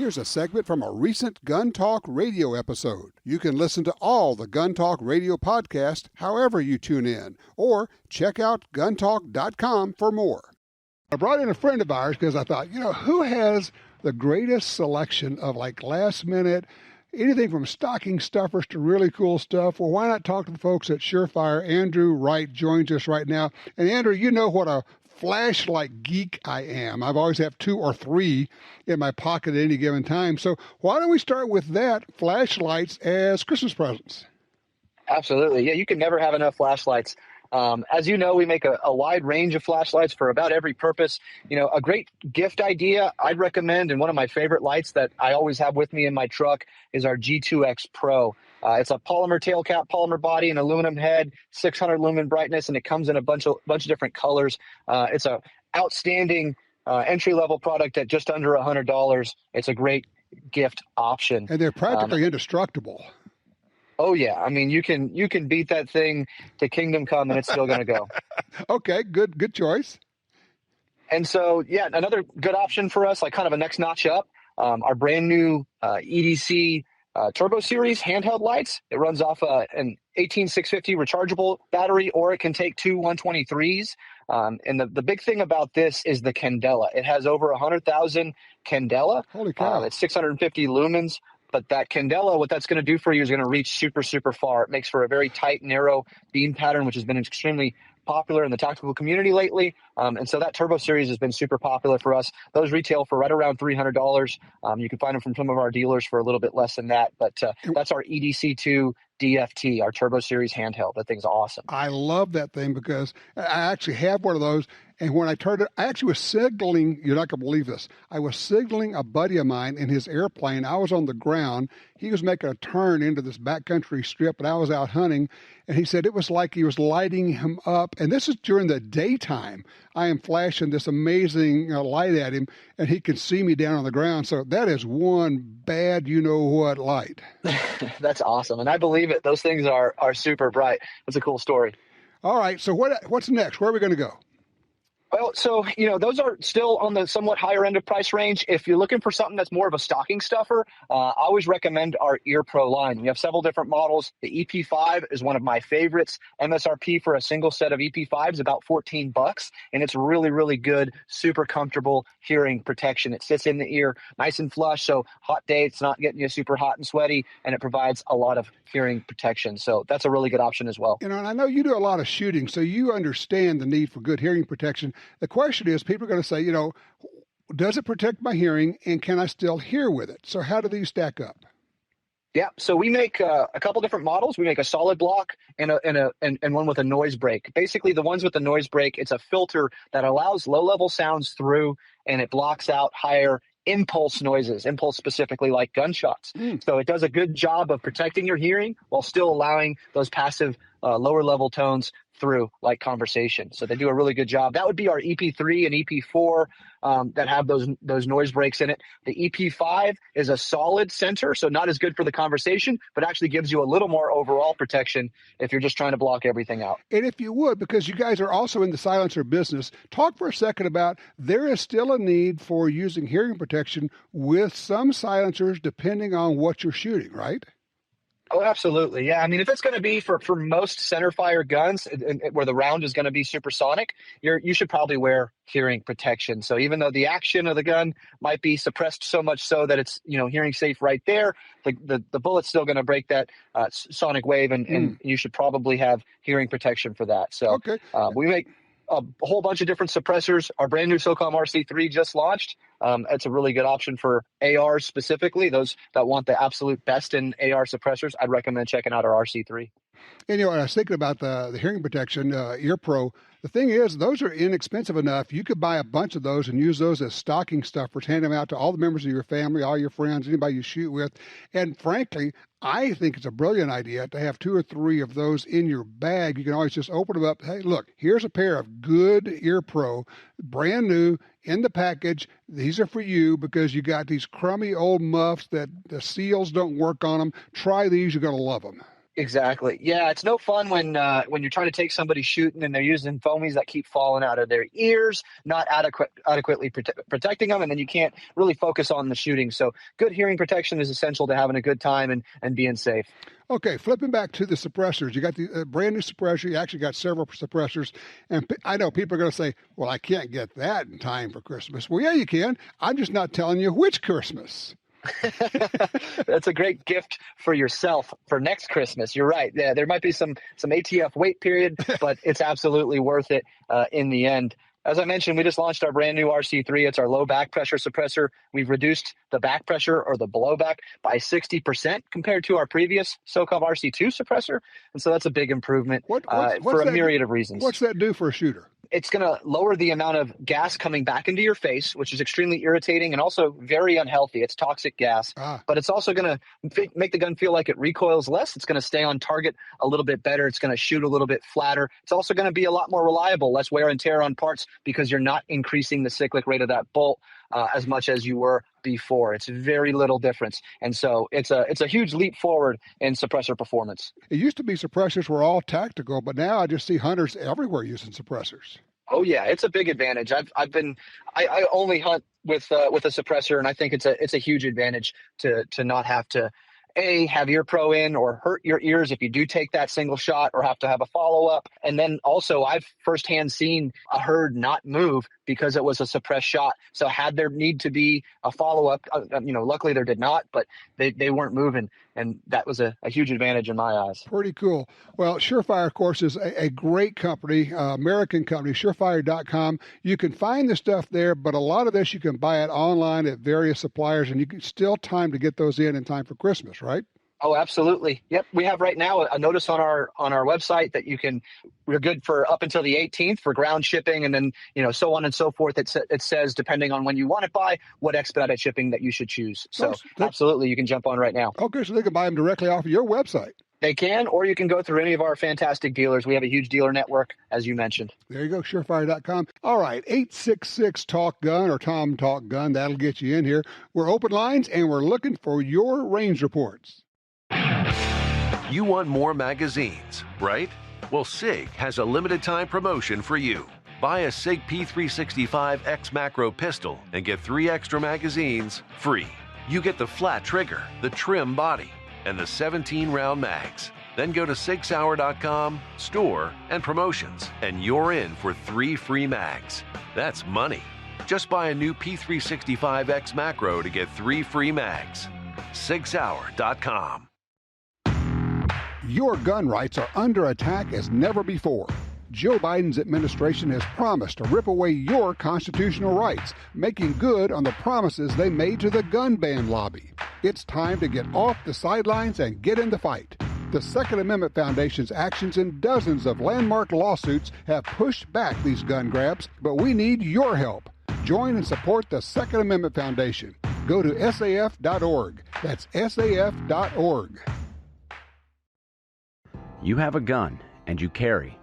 Here's a segment from a recent Gun Talk radio episode. You can listen to all the Gun Talk radio podcasts however you tune in, or check out guntalk.com for more. I brought in a friend of ours because I thought, who has the greatest selection of like last minute, anything from stocking stuffers to really cool stuff? Well, why not talk to the folks at Surefire? Andrew Wright joins us right now. And Andrew, you know what a flashlight geek I am. I've always have 2 or 3 in my pocket at any given time. So why don't we start with that, flashlights as Christmas presents? Absolutely. Yeah, you can never have enough flashlights. As you know, we make a wide range of flashlights for about every purpose. A great gift idea I'd recommend, and one of my favorite lights that I always have with me in my truck is our G2X Pro. It's a polymer tail cap, polymer body, and aluminum head, 600 lumen brightness, and it comes in a bunch of different colors. It's a outstanding entry-level product at just under $100. It's a great gift option. And they're practically indestructible. Oh yeah, I mean you can beat that thing to kingdom come and it's still going to go. Okay, good choice. And so yeah, another good option for us, like kind of a next notch up, our brand new EDC Turbo Series handheld lights. It runs off an 18650 rechargeable battery, or it can take 2 123s. And the big thing about this is the candela. It has over 100,000 candela. Holy cow! It's 650 lumens. But that candela, what that's going to do for you is going to reach super, super far. It makes for a very tight, narrow beam pattern, which has been extremely popular in the tactical community lately. And so that Turbo Series has been super popular for us. Those retail for right around $300. You can find them from some of our dealers for a little bit less than that. But that's our EDC2 DFT, our Turbo Series handheld. That thing's awesome. I love that thing because I actually have one of those. And when I turned it, I actually was signaling, you're not going to believe this, I was signaling a buddy of mine in his airplane. I was on the ground. He was making a turn into this backcountry strip, and I was out hunting. And he said it was like he was lighting him up. And this is during the daytime. I am flashing this amazing light at him, and he can see me down on the ground. So that is one bad you-know-what light. That's awesome. And I believe it. Those things are super bright. That's a cool story. All right. So what's next? Where are we going to go? Well, so, those are still on the somewhat higher end of price range. If you're looking for something that's more of a stocking stuffer, I always recommend our Ear Pro line. We have several different models. The EP5 is one of my favorites. MSRP for a single set of EP5 is about $14, and it's really, really good, super comfortable hearing protection. It sits in the ear nice and flush, so hot day, it's not getting you super hot and sweaty, and it provides a lot of hearing protection. So that's a really good option as well. And I know you do a lot of shooting, so you understand the need for good hearing protection. The question is, people are going to say, does it protect my hearing, and can I still hear with it? So how do these stack up? Yeah, so we make a couple different models. We make a solid block and one with a noise break. Basically, the ones with the noise break, it's a filter that allows low-level sounds through, and it blocks out higher impulse noises, impulse specifically like gunshots. So it does a good job of protecting your hearing while still allowing those passive lower level tones through, like conversation. So they do a really good job. That would be our EP3 and EP4 that have those noise breaks in it. The EP5 is a solid center, so not as good for the conversation, but actually gives you a little more overall protection if you're just trying to block everything out. And if you would, because you guys are also in the silencer business, talk for a second about there is still a need for using hearing protection with some silencers depending on what you're shooting, right? Oh, absolutely. Yeah. I mean, if it's going to be for most centerfire guns where the round is going to be supersonic, you should probably wear hearing protection. So even though the action of the gun might be suppressed so much so that it's, hearing safe right there, the bullet's still going to break that sonic wave, and you should probably have hearing protection for that. So okay. We make a whole bunch of different suppressors. Our brand new SOCOM RC3 just launched. It's a really good option for ARs specifically. Those that want the absolute best in AR suppressors, I'd recommend checking out our RC3. And I was thinking about the hearing protection, Ear Pro. The thing is, those are inexpensive enough. You could buy a bunch of those and use those as stocking stuffers, hand them out to all the members of your family, all your friends, anybody you shoot with. And frankly, I think it's a brilliant idea to have 2 or 3 of those in your bag. You can always just open them up. Hey, look, here's a pair of good Ear Pro, brand new, in the package. These are for you because you got these crummy old muffs that the seals don't work on them. Try these. You're going to love them. Exactly. Yeah, it's no fun when you're trying to take somebody shooting and they're using foamies that keep falling out of their ears, not adequately protecting them, and then you can't really focus on the shooting. So good hearing protection is essential to having a good time and being safe. Okay, flipping back to the suppressors, you got the brand new suppressor. You actually got several suppressors, and I know people are going to say, "Well, I can't get that in time for Christmas." Well, yeah, you can. I'm just not telling you which Christmas. That's a great gift for yourself for next Christmas. You're right. Yeah, there might be some ATF wait period, but it's absolutely worth it in the end. As I mentioned, we just launched our brand new RC3. It's our low back pressure suppressor. We've reduced the back pressure or the blowback by 60% compared to our previous so-called RC2 suppressor. And so that's a big improvement for a myriad of reasons. What's that do for a shooter? It's going to lower the amount of gas coming back into your face, which is extremely irritating and also very unhealthy. It's toxic gas, but it's also going to make the gun feel like it recoils less. It's going to stay on target a little bit better. It's going to shoot a little bit flatter. It's also going to be a lot more reliable, less wear and tear on parts because you're not increasing the cyclic rate of that bolt as much as you were before. It's very little difference. And so it's a huge leap forward in suppressor performance. It used to be suppressors were all tactical, but now I just see hunters everywhere using suppressors. Oh yeah, it's a big advantage. I only hunt with a suppressor, and I think it's a huge advantage to not have to have ear pro in or hurt your ears if you do take that single shot or have to have a follow up. And then also I've firsthand seen a herd not move because it was a suppressed shot. So had there need to be a follow up, luckily there did not, but they weren't moving. And that was a huge advantage in my eyes. Pretty cool. Well, Surefire, of course, is a great company, American company, surefire.com. You can find the stuff there, but a lot of this you can buy it online at various suppliers, and you can still time to get those in time for Christmas, right? Oh, absolutely. Yep. We have right now a notice on our website that we're good for up until the 18th for ground shipping, and then, so on and so forth. It says, depending on when you want it by, what expedited shipping that you should choose. So absolutely, you can jump on right now. Okay. So they can buy them directly off of your website. They can, or you can go through any of our fantastic dealers. We have a huge dealer network, as you mentioned. There you go, surefire.com. All right, 866-TALK-GUN or Tom Talk Gun. That'll get you in here. We're open lines, and we're looking for your range reports. You want more magazines, right? Well, SIG has a limited time promotion for you. Buy a SIG P365 X Macro pistol and get 3 extra magazines free. You get the flat trigger, the trim body, and the 17-round mags. Then go to SigSauer.com, store, and promotions, and you're in for 3 free mags. That's money. Just buy a new P365 X Macro to get 3 free mags. SigSauer.com. Your gun rights are under attack as never before. Joe Biden's administration has promised to rip away your constitutional rights, making good on the promises they made to the gun ban lobby. It's time to get off the sidelines and get in the fight. The Second Amendment Foundation's actions in dozens of landmark lawsuits have pushed back these gun grabs, but we need your help. Join and support the Second Amendment Foundation. Go to saf.org. That's saf.org. You have a gun and you carry,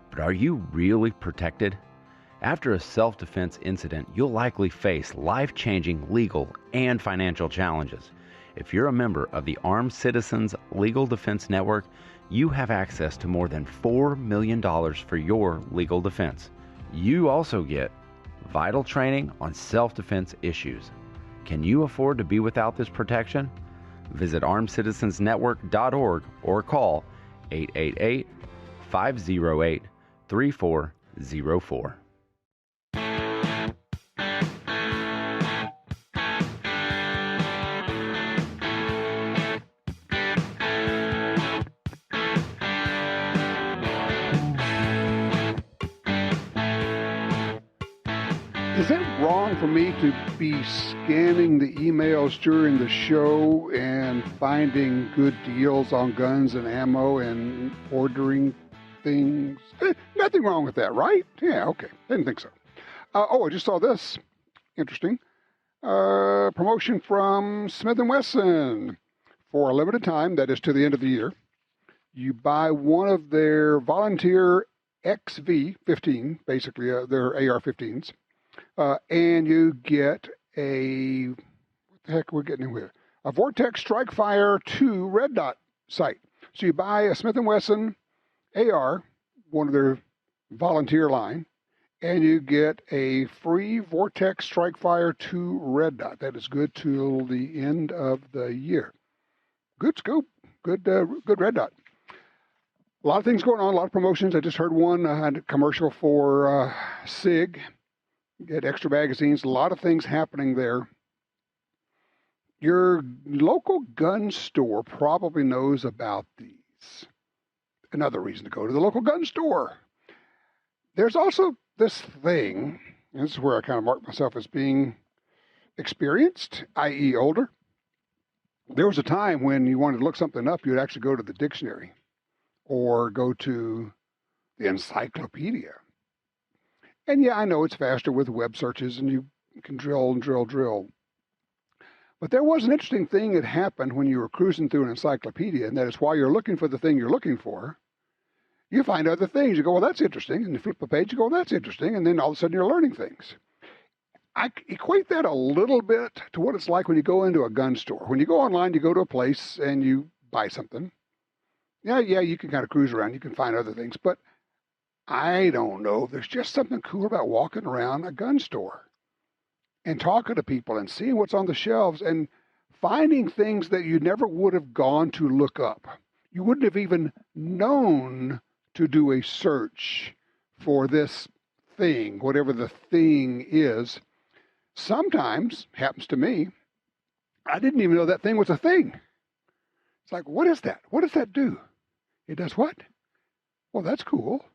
but are you really protected? After a self-defense incident, you'll likely face life-changing legal and financial challenges. If you're a member of the Armed Citizens Legal Defense Network, you have access to more than $4 million for your legal defense. You also get vital training on self-defense issues. Can you afford to be without this protection? Visit armedcitizensnetwork.org or call 888-508-3404. Is it wrong for me to be scanning the emails during the show and finding good deals on guns and ammo and ordering things? Nothing wrong with that, right? Yeah, okay. Didn't think so. I just saw this. Interesting. Promotion from Smith & Wesson. For a limited time, that is to the end of the year, you buy one of their Volunteer XV-15, basically their AR-15s, and you get what the heck we're getting here? A Vortex Strike Fire 2 red dot sight. So you buy a Smith & Wesson AR, one of their volunteer line, and you get a free Vortex Strike-Fire 2 red dot. That is good till the end of the year. Good scope, good red dot. A lot of things going on, a lot of promotions. I just heard one, I had a commercial for SIG. Get extra magazines, a lot of things happening there. Your local gun store probably knows about these. Another reason to go to the local gun store. There's also this thing, and this is where I kind of mark myself as being experienced, i.e. older. There was a time when you wanted to look something up, you'd actually go to the dictionary or go to the encyclopedia. And yeah, I know it's faster with web searches and you can drill and drill. But there was an interesting thing that happened when you were cruising through an encyclopedia, and that is while you're looking for the thing you're looking for, you find other things. You go, well, that's interesting. And you flip a page, you go, well, that's interesting. And then all of a sudden you're learning things. I equate that a little bit to what it's like when you go into a gun store. When you go online, you go to a place and you buy something. Yeah, you can kind of cruise around. You can find other things. But I don't know. There's just something cool about walking around a gun store and talking to people and seeing what's on the shelves and finding things that you never would have gone to look up. You wouldn't have even known to do a search for this thing, whatever the thing is. Sometimes, happens to me, I didn't even know that thing was a thing. It's like, what is that? What does that do? It does what? Well, that's cool.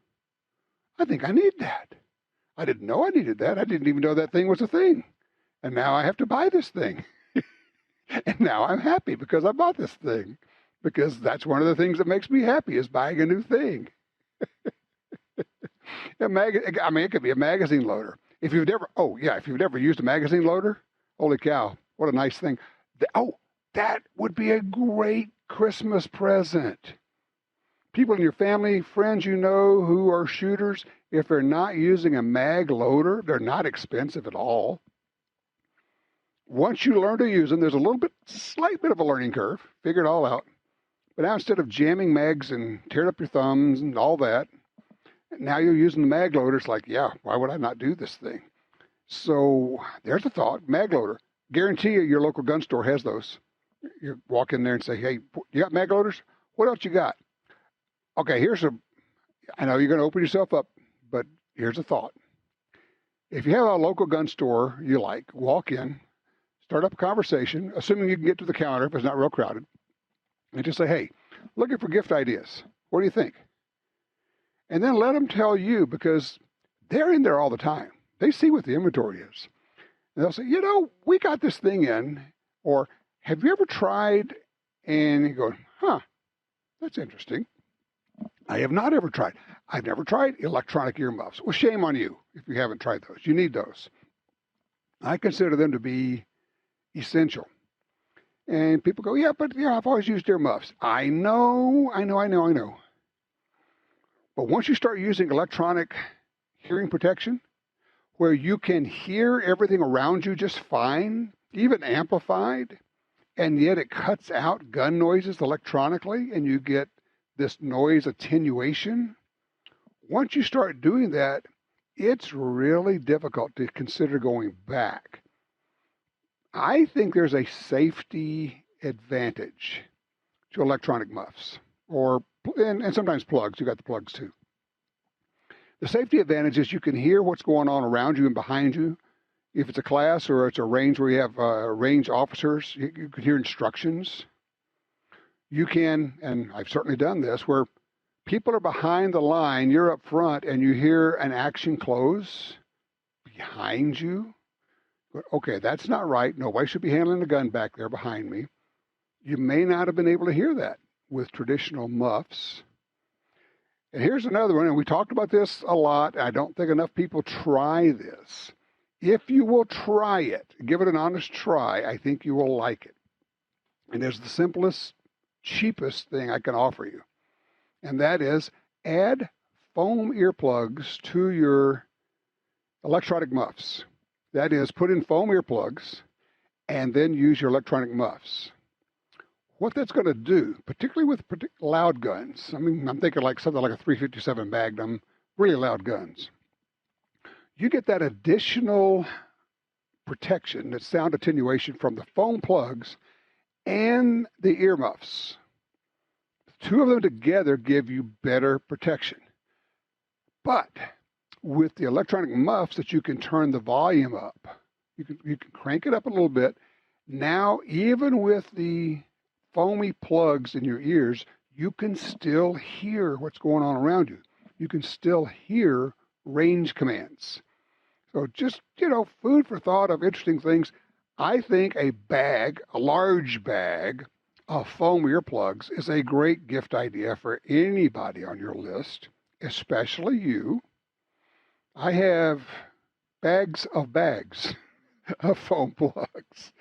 I think I need that. I didn't know I needed that. I didn't even know that thing was a thing. And now I have to buy this thing. And now I'm happy because I bought this thing. Because that's one of the things that makes me happy is buying a new thing. It could be a magazine loader. If you've never used a magazine loader, holy cow, what a nice thing. That would be a great Christmas present. People in your family, friends you know who are shooters, if they're not using a mag loader, they're not expensive at all. Once you learn to use them, there's slight bit of a learning curve. Figure it all out. But now instead of jamming mags and tearing up your thumbs and all that, now you're using the mag loader. It's like, yeah, why would I not do this thing? So there's a thought, mag loader. Guarantee you your local gun store has those. You walk in there and say, hey, you got mag loaders? What else you got? Okay, I know you're going to open yourself up, but here's a thought. If you have a local gun store you like, walk in, start up a conversation, assuming you can get to the counter if it's not real crowded, and just say, hey, looking for gift ideas. What do you think? And then let them tell you, because they're in there all the time. They see what the inventory is. And they'll say, we got this thing in, or have you ever tried? And you go, that's interesting. I have not ever tried. I've never tried electronic earmuffs. Well, shame on you if you haven't tried those. You need those. I consider them to be essential. And people go, but I've always used earmuffs. I know. But once you start using electronic hearing protection, where you can hear everything around you just fine, even amplified, and yet it cuts out gun noises electronically, and you get this noise attenuation. Once you start doing that, it's really difficult to consider going back. I think there's a safety advantage to electronic muffs, and sometimes plugs. You got the plugs too. The safety advantage is you can hear what's going on around you and behind you. If it's a class or it's a range where you have range officers, you can hear instructions. You can, and I've certainly done this, where people are behind the line, you're up front, and you hear an action close behind you. Okay, that's not right. Nobody should be handling a gun back there behind me. You may not have been able to hear that with traditional muffs. And here's another one, and we talked about this a lot. I don't think enough people try this. If you will try it, give it an honest try, I think you will like it. And there's the simplest, cheapest thing I can offer you. And that is add foam earplugs to your electronic muffs. That is, put in foam earplugs and then use your electronic muffs. what that's going to do, particularly with loud guns. I mean, I'm thinking like something like a 357 Magnum, really loud guns. You get that additional protection, that sound attenuation from the foam plugs and the earmuffs. The two of them together give you better protection. But with the electronic muffs that you can turn the volume up, you can crank it up a little bit. Now, even with the foamy plugs in your ears, you can still hear what's going on around you. You can still hear range commands. So just, food for thought of interesting things. I think a large bag of foam earplugs is a great gift idea for anybody on your list, especially you. I have bags of foam plugs.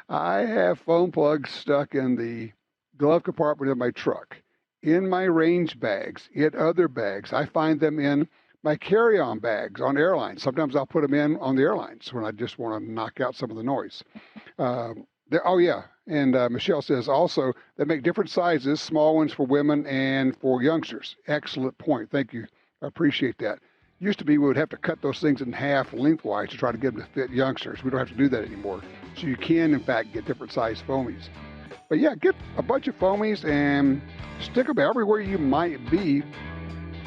I have foam plugs stuck in the glove compartment of my truck, in my range bags, in other bags. I find them in my carry-on bags on airlines. Sometimes I'll put them in on the airlines when I just want to knock out some of the noise. And Michelle says also they make different sizes, small ones for women and for youngsters. Excellent point. Thank you. I appreciate that. Used to be we would have to cut those things in half lengthwise to try to get them to fit youngsters. We don't have to do that anymore. So you can, in fact, get different size foamies. But yeah, get a bunch of foamies and stick them everywhere you might be.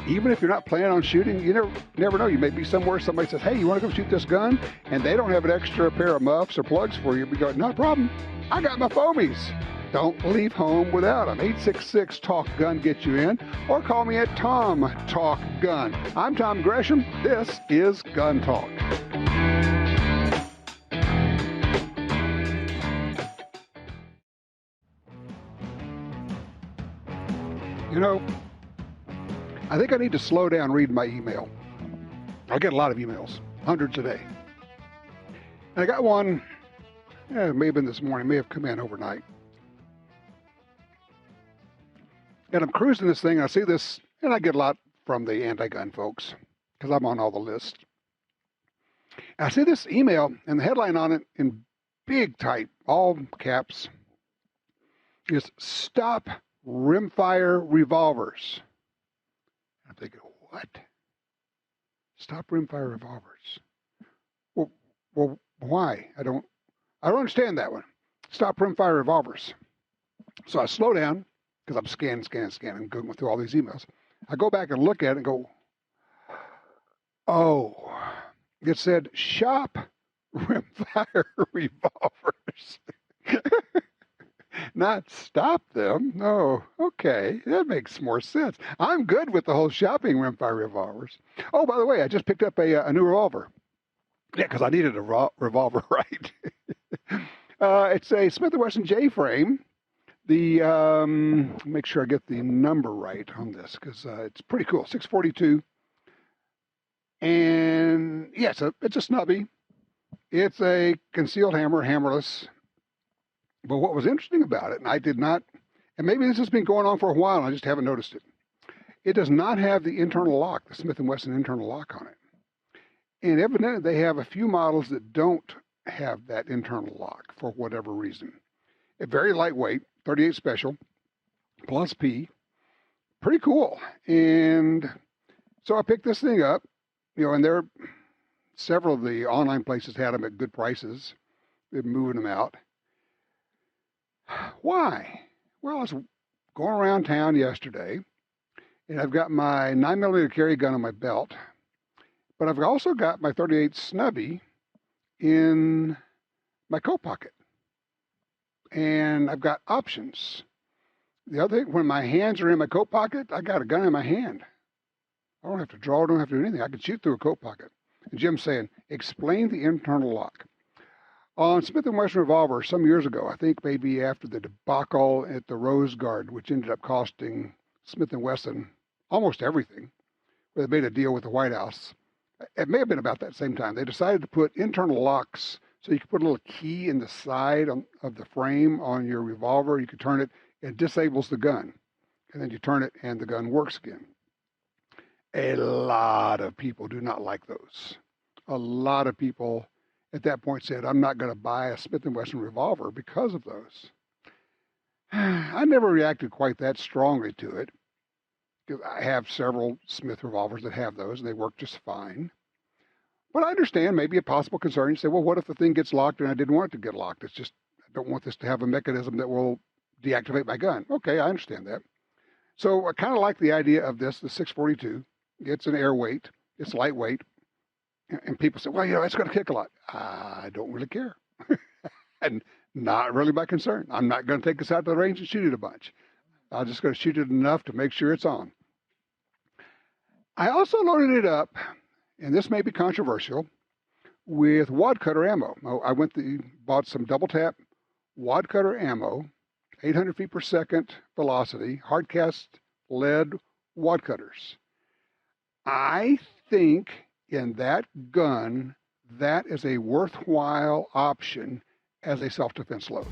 Even if you're not planning on shooting, you never know. You may be somewhere, somebody says, hey, you want to go shoot this gun? And they don't have an extra pair of muffs or plugs for you. We go, not a problem. I got my foamies. Don't leave home without them. 866-TALK-GUN gets you in, or call me at Tom Talk Gun. I'm Tom Gresham. This is Gun Talk. I think I need to slow down reading my email. I get a lot of emails, hundreds a day. And I got one, it may have been this morning, may have come in overnight. And I'm cruising this thing, and I see this, and I get a lot from the anti-gun folks, because I'm on all the lists. And I see this email, and the headline on it, in big type, all caps, is Stop Rimfire Revolvers. I'm thinking, what? Stop rimfire revolvers. Well, why? I don't understand that one. Stop rimfire revolvers. So I slow down because I'm scanning, going through all these emails. I go back and look at it and go, oh, it said shop rimfire revolvers. Not stop them. No. Okay. That makes more sense. I'm good with the whole shopping rimfire revolvers. Oh, by the way, I just picked up a new revolver. Yeah, because I needed a revolver, right? It's a Smith & Wesson J-frame. Make sure I get the number right on this because it's pretty cool. 642. And yeah, it's a snubby. It's a concealed hammer, hammerless. But what was interesting about it, and I did not, and maybe this has been going on for a while, and I just haven't noticed it. It does not have the internal lock, the Smith & Wesson internal lock on it. And evidently they have a few models that don't have that internal lock for whatever reason. It's very lightweight, 38 special, plus P. Pretty cool. And so I picked this thing up, and several of the online places had them at good prices. They're moving them out. Why? Well, I was going around town yesterday, and I've got my 9mm carry gun on my belt, but I've also got my 38 snubby in my coat pocket. And I've got options. The other thing, when my hands are in my coat pocket, I got a gun in my hand. I don't have to draw, I don't have to do anything. I can shoot through a coat pocket. And Jim's saying, explain the internal lock. On Smith & Wesson Revolver some years ago, I think maybe after the debacle at the Rose Guard, which ended up costing Smith & Wesson almost everything, where they made a deal with the White House. It may have been about that same time. They decided to put internal locks so you could put a little key in the side of the frame on your revolver. You could turn it, it disables the gun. And then you turn it and the gun works again. A lot of people do not like those. A lot of people at that point said, I'm not going to buy a Smith & Wesson revolver because of those. I never reacted quite that strongly to it, because I have several Smith revolvers that have those, and they work just fine. But I understand maybe a possible concern. You say, well, what if the thing gets locked and I didn't want it to get locked? It's just, I don't want this to have a mechanism that will deactivate my gun. Okay, I understand that. So I kind of like the idea of this, the 642. It's an air weight. It's lightweight. And people say, well, it's going to kick a lot. I don't really care. And not really my concern. I'm not going to take this out to the range and shoot it a bunch. I'm just going to shoot it enough to make sure it's on. I also loaded it up, and this may be controversial, with wad cutter ammo. I went and bought some double tap wad cutter ammo, 800 feet per second velocity, hard cast lead wad cutters. I think in that gun, that is a worthwhile option as a self-defense load.